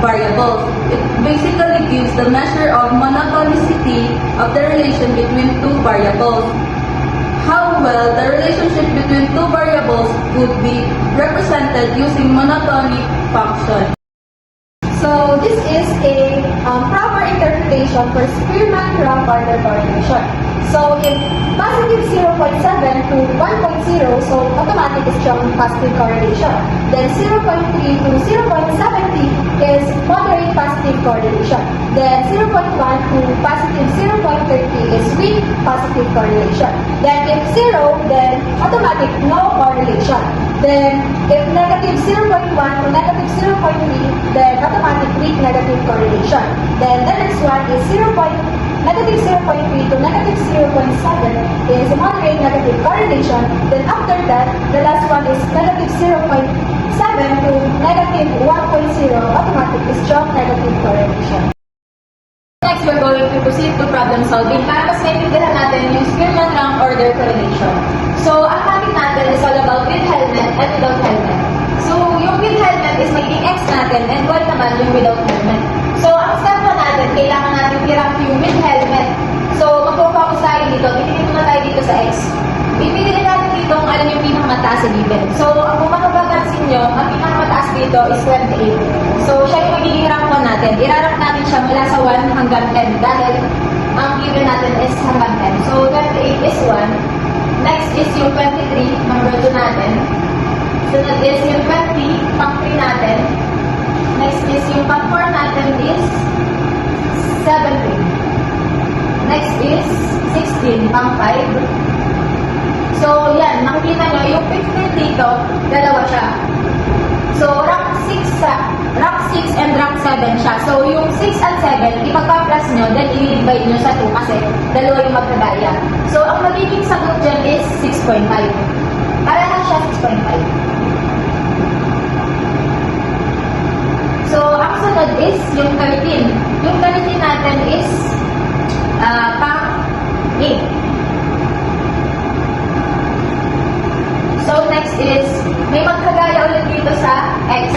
variables. It basically gives the measure of monotonicity of the relation between two variables. How well the relationship between two variables could be represented using monotonic function. So this is a proper interpretation for Spearman-Cramp order correlation. So if positive 0.7 to 1.0, so automatic is siyang positive correlation. Then 0.3 to 0.70 is moderate positive correlation. Then 0.1 to positive 0.30 is weak positive correlation. Then if 0, then automatic no correlation. Then if negative 0.1 to negative 0.3, then automatic weak negative correlation. Then the next one is negative 0.3 to negative 0.7 is moderate negative correlation. Then after that, the last one is negative 0.7 to negative 1.0 automatic is strong negative correlation. Next, we're going to proceed to problem solving para mas maintindihan natin yung Spearman-Cramp order correlation. So, ang topic natin is all about with helmet and without helmet. So, yung with helmet is magiging X natin and Y naman yung without helmet. So, ang step na natin, kailangan natin i-rank yung with helmet. So, magpo-focus tayo dito. Titignan muna tayo dito sa X. Pipiliin natin dito kung alam yung pinakamataas sa given. So, kung mapapansin nyo, ang pinakamataas dito is 28. So, siya yung magiging rank 1 natin. I-rank natin siya mula sa 1 hanggang 10 dahil ang given natin is hanggang 10. So, 28 is 1. Next is yung 23, number 2 natin. Sunod is yung 20, pang 3 natin. Next is yung pang 4 natin is 17. Next is 16, pang 5. So, yan, makikita nyo, yung 15 dito, dalawa siya. So, rank 6 and rank 7 siya. So, yung 6 and 7, ipagpa-plus nyo, then i-divide nyo sa 2 kasi dalawa yung magkagaya. So, ang magiging sagot dyan is 6.5. Para lang siya 6.5. So, ang sunod is yung 13. Yung 13 natin is pang 8. So, next is, may magkagaya ulit dito sa X,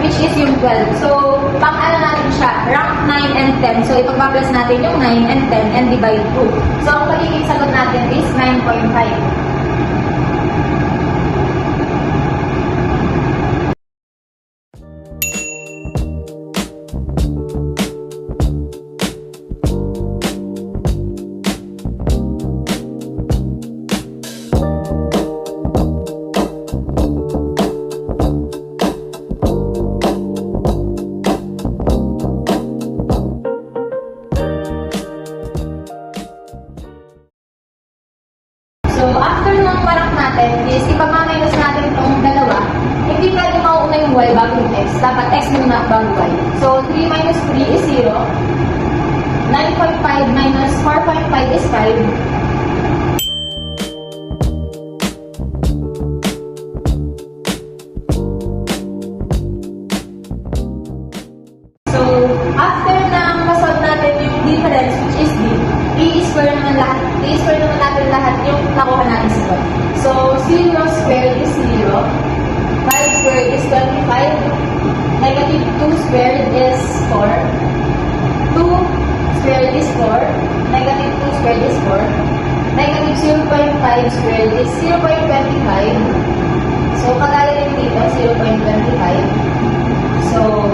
which is yung 12. So, pang-ano natin siya, rank 9 and 10. So, ipagpa-plus natin yung 9 and 10 and divide 2. So, ang magiging sagot natin is 9.5. So, after nung marank natin is ipag-minus natin itong dalawa. Hindi pwede mauuna yung y bago yung x. Dapat x muna bago y. So, 3 minus 3 is 0. 9.5 minus 4.5 is 5. So, after na masolve natin yung difference, which is b, i-square naman natin lahat yung nakuha natin sa 1. So, 0 squared is 0. 5 squared is 25. Negative 2 squared is 4. 2 squared is 4. Negative 2 squared is 4. Negative 0.5 squared is 0.25. So, kagaya din dito, 0.25. So,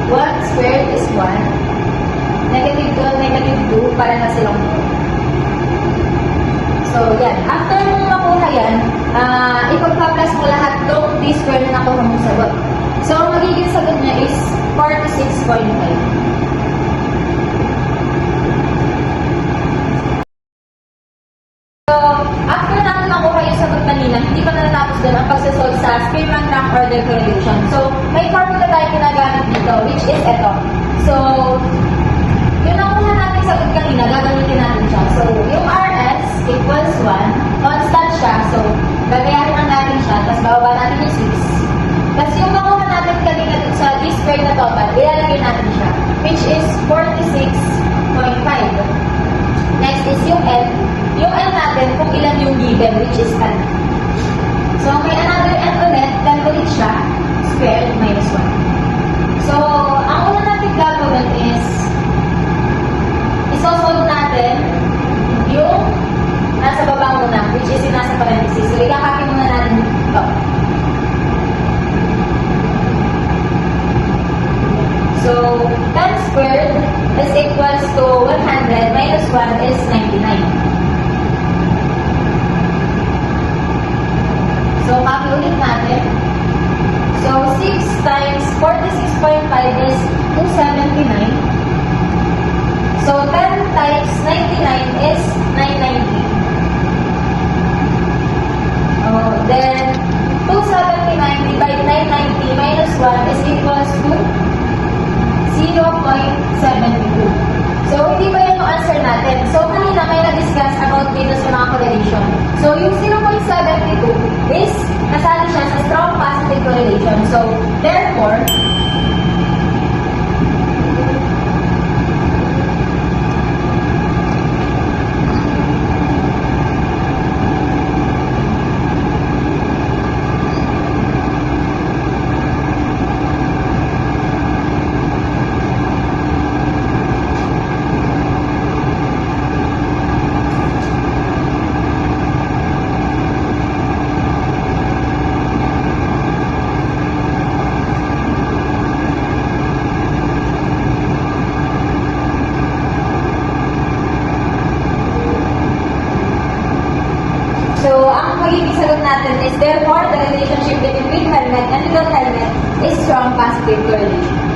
1 squared is 1. Negative 2, negative 2, para na silang 4. So, yan. After mong makuha yan, ipagpa-plus mo lahat itong d square na nakuha mong sagot. So, ang magiging sagot niya is 46.5. So, after natin makuha yung sagot kanina, hindi pa natatapos doon ang pagsasolve sa Spearman-Cramp order correlation. So, may formula tayo ginagamit dito, which is ito. So, yung nakuha natin sagot kanina, gagamitin natin siya. So, yung RS equals 1, constant siya. So, gagayahin lang natin siya, tapos bababa natin yung 6. Tapos yung nakuha natin kanina dun sa d squared na total, ilalagay natin siya, which is 46.5. Next is yung L. Yung L natin, kung ilan yung given, which is 10. So, may another L ulit, 10 ulit siya, squared minus 1. So, ang una 1 is 99. So, copy ulit natin. So, 6 times 46.5 is 279. So, 10 times 99 is 990. Then, 279 divided 990 minus 1 is equals to 0.72. So, hindi ba yan yung answer natin? So, kanina may na-discuss about dito sa mga correlation. So, yung 0.72 is nasali siya sa strong positive correlation. So, therefore, so, ang magiging sagot natin is therefore, the relationship between with helmet and without helmet is strong positive correlation.